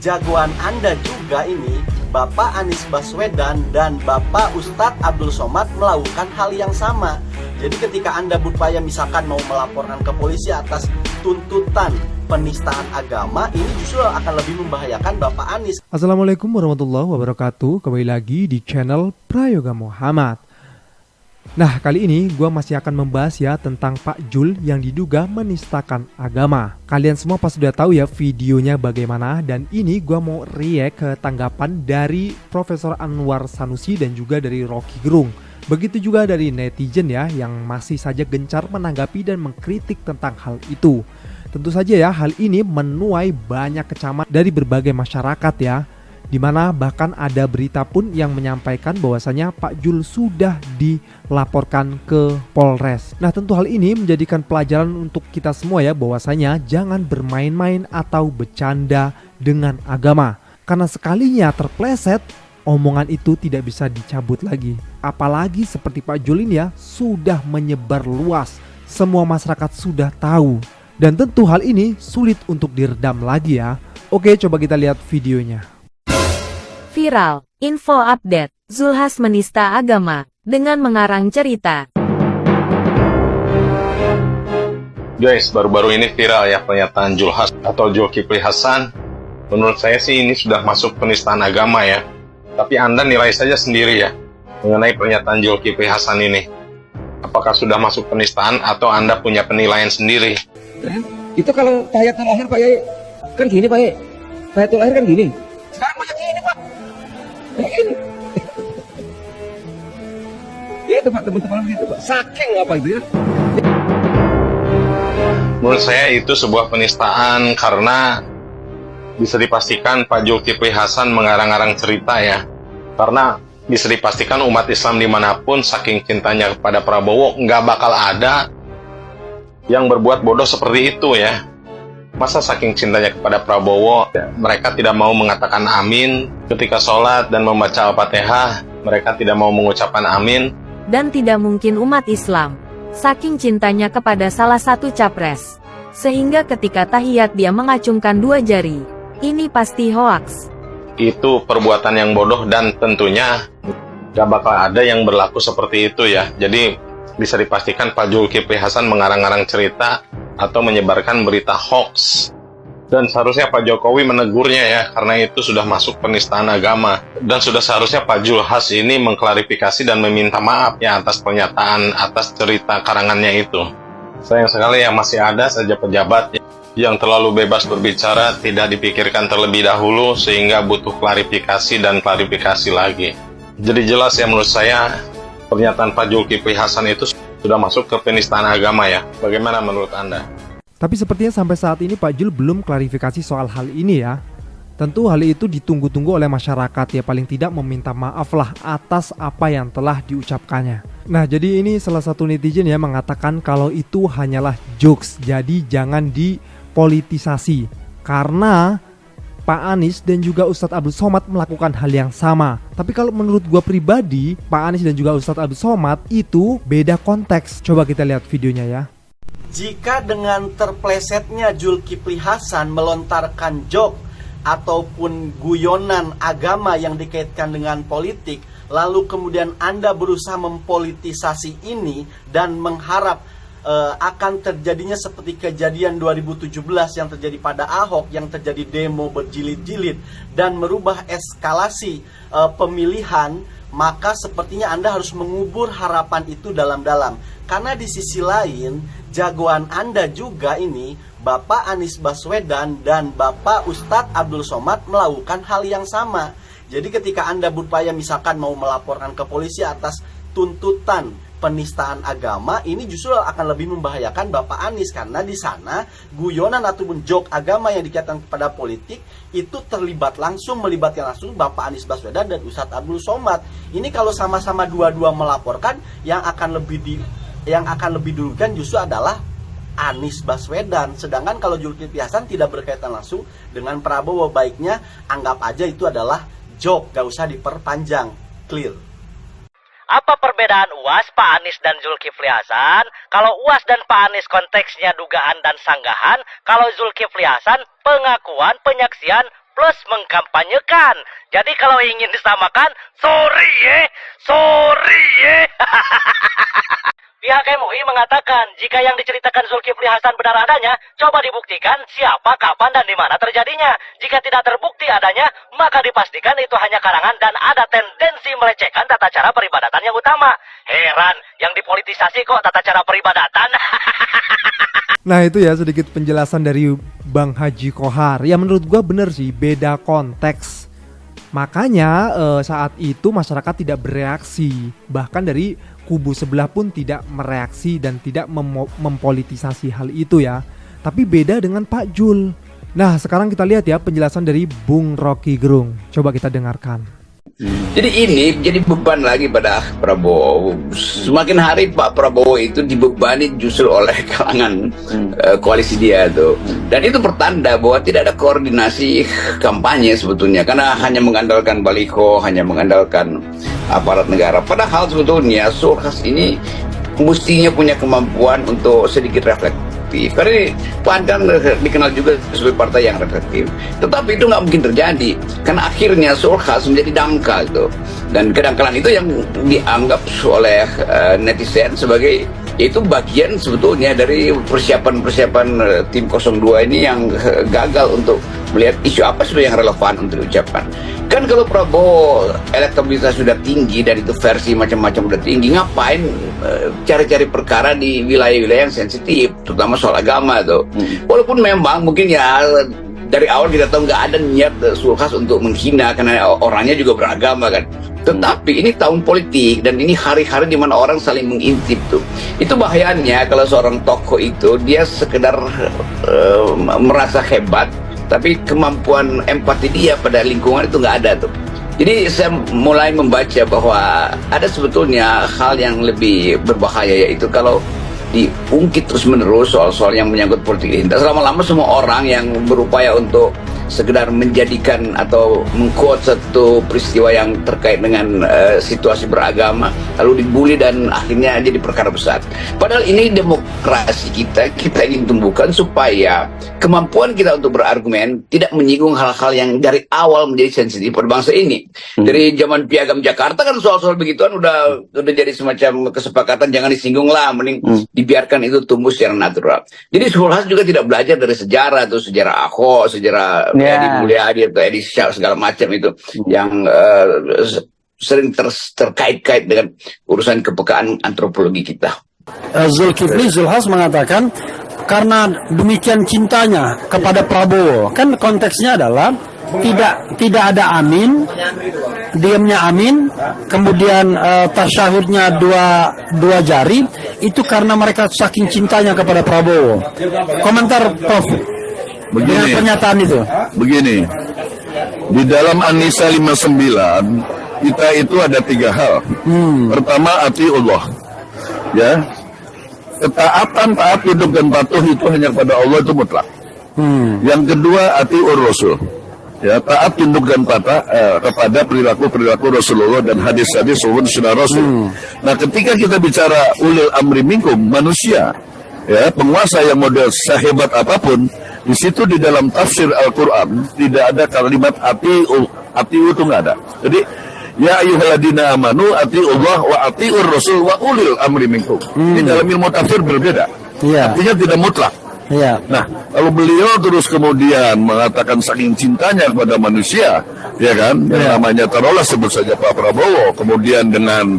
jagoan Anda juga ini, Bapak Anies Baswedan dan Bapak Ustadz Abdul Somad melakukan hal yang sama. Jadi ketika Anda berupaya misalkan mau melaporkan ke polisi atas tuntutan penistaan agama, ini justru akan lebih membahayakan Bapak Anies. Assalamualaikum warahmatullahi wabarakatuh. Kembali lagi di channel Prayoga Muhammad. Nah, kali ini gue masih akan membahas ya tentang Pak Jul yang diduga menistakan agama. Kalian semua pasti sudah tahu ya videonya bagaimana, dan ini gue mau react ke tanggapan dari Profesor Anwar Sanusi dan juga dari Rocky Gerung. Begitu juga dari netizen ya yang masih saja gencar menanggapi dan mengkritik tentang hal itu. Tentu saja ya hal ini menuai banyak kecaman dari berbagai masyarakat ya. Dimana bahkan ada berita pun yang menyampaikan bahwasanya Pak Jul sudah dilaporkan ke Polres. Nah, tentu hal ini menjadikan pelajaran untuk kita semua ya, bahwasanya jangan bermain-main atau bercanda dengan agama. Karena sekalinya terpleset, omongan itu tidak bisa dicabut lagi. Apalagi seperti Pak Jul ini ya, sudah menyebar luas. Semua masyarakat sudah tahu. Dan tentu hal ini sulit untuk diredam lagi ya. Oke, coba kita lihat videonya. Viral, info update, Zulhas menista agama, dengan mengarang cerita. Guys, baru-baru ini viral ya pernyataan Zulhas atau Zulkifli Hasan. Menurut saya sih ini sudah masuk penistaan agama ya. Tapi Anda nilai saja sendiri ya, mengenai pernyataan Zulkifli Hasan ini. Apakah sudah masuk penistaan atau Anda punya penilaian sendiri? Itu kalau tahiyatul akhir Pak Yai, kan gini Pak Yai. Tahiyatul akhir kan gini. Sekarang banyak gini Pak. Ini. Itu Pak, teman-teman itu Pak. Saking apa itu ya? Menurut saya itu sebuah penistaan karena bisa dipastikan Pak Zulkifli Hasan mengarang-arang cerita ya. Karena bisa dipastikan umat Islam dimanapun saking cintanya kepada Prabowo nggak bakal ada yang berbuat bodoh seperti itu ya. Masa saking cintanya kepada Prabowo, mereka tidak mau mengatakan amin ketika sholat dan membaca Al-Fatihah, mereka tidak mau mengucapkan amin. Dan tidak mungkin umat Islam, saking cintanya kepada salah satu capres, sehingga ketika tahiyat dia mengacungkan dua jari. Ini pasti hoaks. Itu perbuatan yang bodoh dan tentunya gak bakal ada yang berlaku seperti itu ya. Jadi bisa dipastikan Pak Zulkifli Hasan mengarang-arang cerita atau menyebarkan berita hoax. Dan seharusnya Pak Jokowi menegurnya ya, karena itu sudah masuk penistaan agama. Dan sudah seharusnya Pak Zulhas ini mengklarifikasi dan meminta maaf ya atas pernyataan, atas cerita karangannya itu. Sayang sekali yang masih ada saja pejabat yang terlalu bebas berbicara, tidak dipikirkan terlebih dahulu sehingga butuh klarifikasi dan klarifikasi lagi. Jadi jelas ya menurut saya, pernyataan Pak Zulkifli Hasan itu sudah masuk ke penistaan agama ya. Bagaimana menurut Anda? Tapi sepertinya sampai saat ini Pak Jul belum klarifikasi soal hal ini ya. Tentu hal itu ditunggu-tunggu oleh masyarakat ya, paling tidak meminta maaf lah atas apa yang telah diucapkannya. Nah, jadi ini salah satu netizen ya mengatakan kalau itu hanyalah jokes, jadi jangan dipolitisasi. Karena Pak Anies dan juga Ustadz Abdul Somad melakukan hal yang sama. Tapi kalau menurut gua pribadi, Pak Anies dan juga Ustadz Abdul Somad itu beda konteks. Coba kita lihat videonya ya. Jika dengan terplesetnya Zulkifli Hasan melontarkan joke ataupun guyonan agama yang dikaitkan dengan politik, lalu kemudian Anda berusaha mempolitisasi ini dan mengharap akan terjadinya seperti kejadian 2017 yang terjadi pada Ahok, yang terjadi demo berjilid-jilid dan merubah eskalasi pemilihan, maka sepertinya Anda harus mengubur harapan itu dalam-dalam. Karena di sisi lain, jagoan Anda juga ini, Bapak Anies Baswedan dan Bapak Ustadz Abdul Somad melakukan hal yang sama. Jadi ketika Anda berupaya misalkan mau melaporkan ke polisi atas tuntutan penistaan agama, ini justru akan lebih membahayakan Bapak Anies, karena di sana guyonan ataupun joke agama yang dikaitkan kepada politik itu melibatkan langsung Bapak Anies Baswedan dan Ustadz Abdul Somad. Ini kalau sama-sama dua-dua melaporkan, yang akan lebih dulukan justru adalah Anies Baswedan. Sedangkan kalau Zulkifli Hasan tidak berkaitan langsung dengan Prabowo, baiknya anggap aja itu adalah joke, gak usah diperpanjang. Clear. Apa perbedaan UAS, Pak Anies dan Zulkifli Hasan? Kalau UAS dan Pak Anies konteksnya dugaan dan sanggahan, kalau Zulkifli Hasan pengakuan, penyaksian, plus mengkampanyekan. Jadi kalau ingin disamakan, sorry ya. Pihak MUI mengatakan jika yang diceritakan Zulkifli Hasan benar adanya, coba dibuktikan siapa, kapan, dan di mana terjadinya. Jika tidak terbukti adanya, maka dipastikan itu hanya karangan dan ada tendensi melecehkan tata cara peribadatan yang utama. Heran, yang dipolitisasi kok tata cara peribadatan. Nah itu ya sedikit penjelasan dari Bang Haji Kohar. Ya menurut gua bener sih, beda konteks. Makanya saat itu masyarakat tidak bereaksi. Bahkan dari kubu sebelah pun tidak mereaksi dan tidak mempolitisasi hal itu ya. Tapi beda dengan Pak Jul. Nah sekarang kita lihat ya penjelasan dari Bung Rocky Gerung. Coba kita dengarkan. Jadi ini jadi beban lagi pada Prabowo. Semakin hari Pak Prabowo itu dibebani justru oleh kalangan koalisi dia tuh. Dan itu pertanda bahwa tidak ada koordinasi kampanye sebetulnya. Karena hanya mengandalkan baliho, hanya mengandalkan aparat negara. Padahal sebetulnya Zulkifli ini mestinya punya kemampuan untuk sedikit reflektif. Karena PAN kan dikenal juga sebagai partai yang reflektif. Tetapi itu nggak mungkin terjadi. Karena akhirnya Zulkifli menjadi dangkal itu. Dan kedangkalan itu yang dianggap oleh netizen sebagai itu bagian sebetulnya dari persiapan tim 02 ini yang gagal untuk melihat isu apa sebenarnya yang relevan untuk diucapkan. Kan kalau Prabowo elektabilitas sudah tinggi dan itu versi macam-macam sudah tinggi, ngapain cari-cari perkara di wilayah-wilayah yang sensitif, terutama soal agama tuh. Walaupun memang mungkin ya dari awal kita tahu nggak ada niat Zulkifli untuk menghina karena orangnya juga beragama kan. Tetapi ini tahun politik dan ini hari-hari di mana orang saling mengintip tuh. Itu bahayanya kalau seorang tokoh itu dia sekedar merasa hebat, tapi kemampuan empati dia pada lingkungan itu nggak ada tuh. Jadi saya mulai membaca bahwa ada sebetulnya hal yang lebih berbahaya, yaitu kalau diungkit terus-menerus soal-soal yang menyangkut politik identitas. Lama-lama semua orang yang berupaya untuk sekedar menjadikan atau mengquote satu peristiwa yang terkait dengan situasi beragama lalu dibully dan akhirnya jadi perkara besar. Padahal ini demokrasi kita ingin tumbuhkan supaya kemampuan kita untuk berargumen tidak menyinggung hal-hal yang dari awal menjadi sensitif pada bangsa ini. Dari zaman Piagam Jakarta kan soal-soal begituan udah jadi semacam kesepakatan, jangan disinggung lah, mending dibiarkan itu tumbuh secara natural. Jadi Zulkifli juga tidak belajar dari sejarah atau sejarah Ahok, sejarah Edi Mulyadi atau Edi Syah segala macam itu yang sering terkait-kait dengan urusan kepekaan antropologi kita. Zulkifli mengatakan karena demikian cintanya kepada Prabowo, kan konteksnya adalah tidak ada amin, diamnya amin, kemudian tasyahudnya dua jari, itu karena mereka saking cintanya kepada Prabowo. Komentar Prof dengan pernyataan itu. Begini, di dalam An-Nisa 59 kita itu ada 3 hal. Pertama, atiullah, ya, ketaatan, taat, tunduk dan patuh itu hanya kepada Allah, itu mutlak. Yang kedua, atiur Rasul, ya, taat, tunduk dan patuh kepada perilaku Rasulullah dan hadis-hadis sunnah Rasul. Nah, ketika kita bicara ulil amri minkum, manusia, ya, penguasa yang model sehebat apapun, di situ di dalam tafsir Al-Quran tidak ada kalimat atiu itu nggak ada. Jadi ya ayyuhalladzina amanu atiullah wa atiur rasul wa ulil amri minkum. Ini dalam ilmu tafsir berbeda. Artinya tidak mutlak. Nah, kalau beliau terus kemudian mengatakan saking cintanya kepada manusia, ya kan, yang namanya taruhlah sebut saja Pak Prabowo, kemudian dengan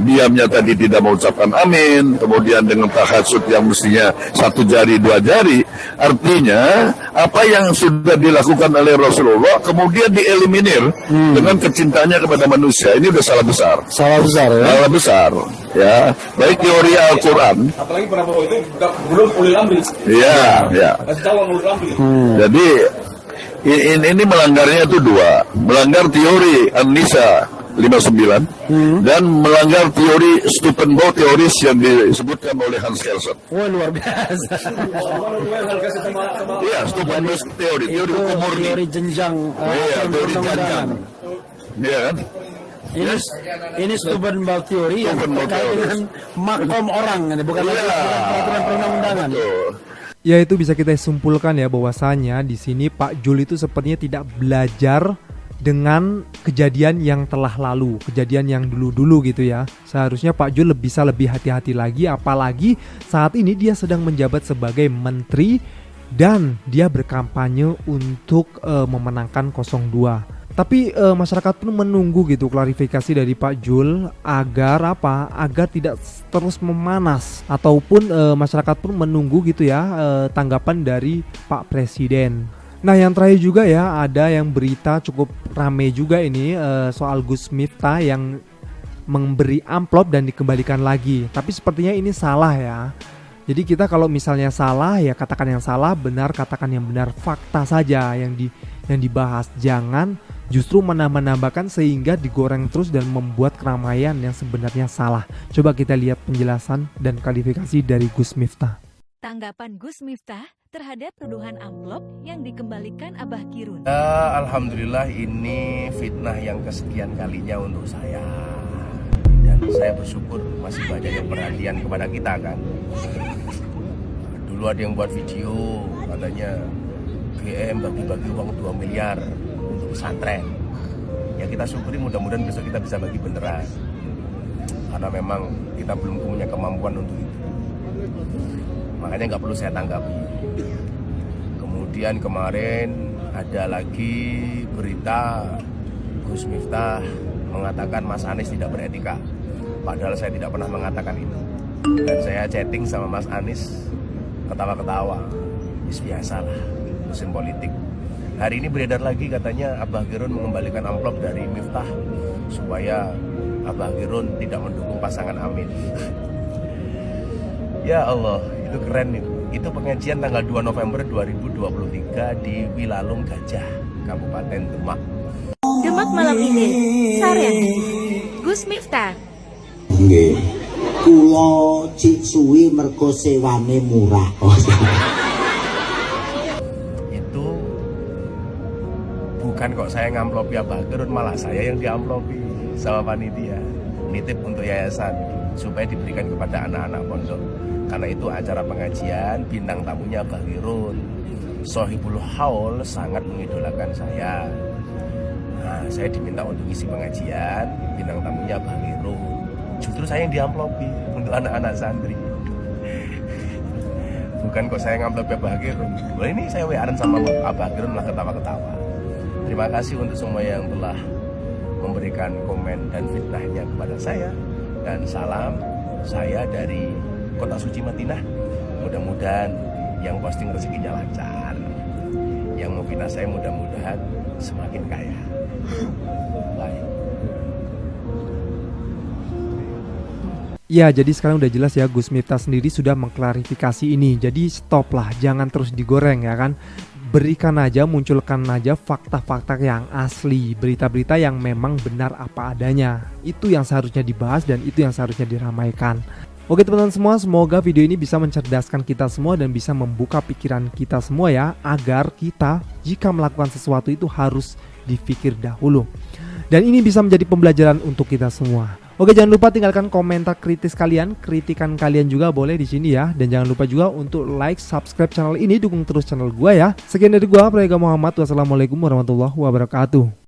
diamnya tadi tidak mengucapkan amin, kemudian dengan tahajud yang mestinya 1 jari 2 jari, artinya apa yang sudah dilakukan oleh Rasulullah kemudian dieliminir dengan kecintanya kepada manusia, ini udah salah besar. Salah besar, ya. Baik teori Al-Quran. Apalagi Prabowo itu belum ulil amri. Iya. Jadi ini melanggarnya itu 2, melanggar teori An-Nisa 59 dan melanggar teori Stupenbau teoris yang disebutkan oleh Hans Kelsen. Wah, luar biasa. Iya, Stupenbau teori hukum murni. Teori jenjang. Teori jenjang. Iya kan? Ini Stupenbau teori yang terkait dengan makom orang, bukan lagi peraturan perundang-undangan. Ya, itu bisa kita simpulkan ya bahwasanya di sini Pak Jul itu sepertinya tidak belajar dengan kejadian yang telah lalu, kejadian yang dulu-dulu gitu ya. Seharusnya Pak Jul bisa lebih hati-hati lagi, apalagi saat ini dia sedang menjabat sebagai menteri dan dia berkampanye untuk memenangkan 02. Tapi masyarakat pun menunggu gitu klarifikasi dari Pak Jul agar apa? Agar tidak terus memanas, ataupun masyarakat pun menunggu gitu ya tanggapan dari Pak Presiden. Nah, yang terakhir juga ya, ada yang berita cukup rame juga ini soal Gus Miftah yang memberi amplop dan dikembalikan lagi. Tapi sepertinya ini salah ya. Jadi kita kalau misalnya salah ya katakan yang salah, benar katakan yang benar, fakta saja yang dibahas. Jangan justru menambah-nambahkan sehingga digoreng terus dan membuat keramaian yang sebenarnya salah. Coba kita lihat penjelasan dan klarifikasi dari Gus Miftah. Tanggapan Gus Miftah terhadap tuduhan amplop yang dikembalikan Abah Kirun. Alhamdulillah ini fitnah yang kesekian kalinya untuk saya. Dan saya bersyukur masih banyak yang perhatian kepada kita kan. Dulu ada yang buat video katanya GM bagi-bagi uang 2 miliar untuk pesantren. Ya kita syukuri, mudah-mudahan besok kita bisa bagi beneran. Karena memang kita belum punya kemampuan untuk itu. Makanya nggak perlu saya tanggapi. Kemudian kemarin ada lagi berita Gus Miftah mengatakan Mas Anies tidak beretika. Padahal saya tidak pernah mengatakan itu. Dan saya chatting sama Mas Anies, ketawa-ketawa. Biasalah, musim politik. Hari ini beredar lagi katanya Abah Kirun mengembalikan amplop dari Miftah supaya Abah Kirun tidak mendukung pasangan Amin. Ya Allah, itu keren itu. Itu pengajian tanggal 2 November 2023 di Wilalung Gajah, Kabupaten Demak. Demak malam ini, Saren, Gus Miftah. Nggih. Kula cicui mergo sewane murah. Itu bukan kok saya ngamplopi Abah Kirun, malah saya yang diamplopi sama panitia. Nitip untuk yayasan supaya diberikan kepada anak-anak pondok. Karena itu acara pengajian, bintang tamunya Abah Kirun. Sohibul Haul sangat mengidolakan saya. Nah, saya diminta untuk isi pengajian, bintang tamunya Abah Kirun. Justru saya yang diamplopi untuk anak-anak santri. Bukan kok saya ngamplopi Abah Kirun. Wah, ini saya WA-an sama Abah Kirun lah ketawa-ketawa. Terima kasih untuk semua yang telah memberikan komen dan fitnahnya kepada saya. Dan salam saya dari Kota Suci Madinah. Mudah-mudahan yang posting rezekinya lancar. Yang mau fitnah saya mudah-mudahan semakin kaya. Baik. Ya, jadi sekarang udah jelas ya, Gus Miftah sendiri sudah mengklarifikasi ini. Jadi stop lah, jangan terus digoreng ya kan. Berikan aja, munculkan aja fakta-fakta yang asli, berita-berita yang memang benar apa adanya. Itu yang seharusnya dibahas dan itu yang seharusnya diramaikan. Oke teman-teman semua, semoga video ini bisa mencerdaskan kita semua dan bisa membuka pikiran kita semua ya, agar kita jika melakukan sesuatu itu harus dipikir dahulu. Dan ini bisa menjadi pembelajaran untuk kita semua. Oke, jangan lupa tinggalkan komentar kritis kalian, kritikan kalian juga boleh di sini ya. Dan jangan lupa juga untuk like, subscribe channel ini, dukung terus channel gua ya. Sekian dari gua, Prayoga Muhammad. Wassalamualaikum warahmatullahi wabarakatuh.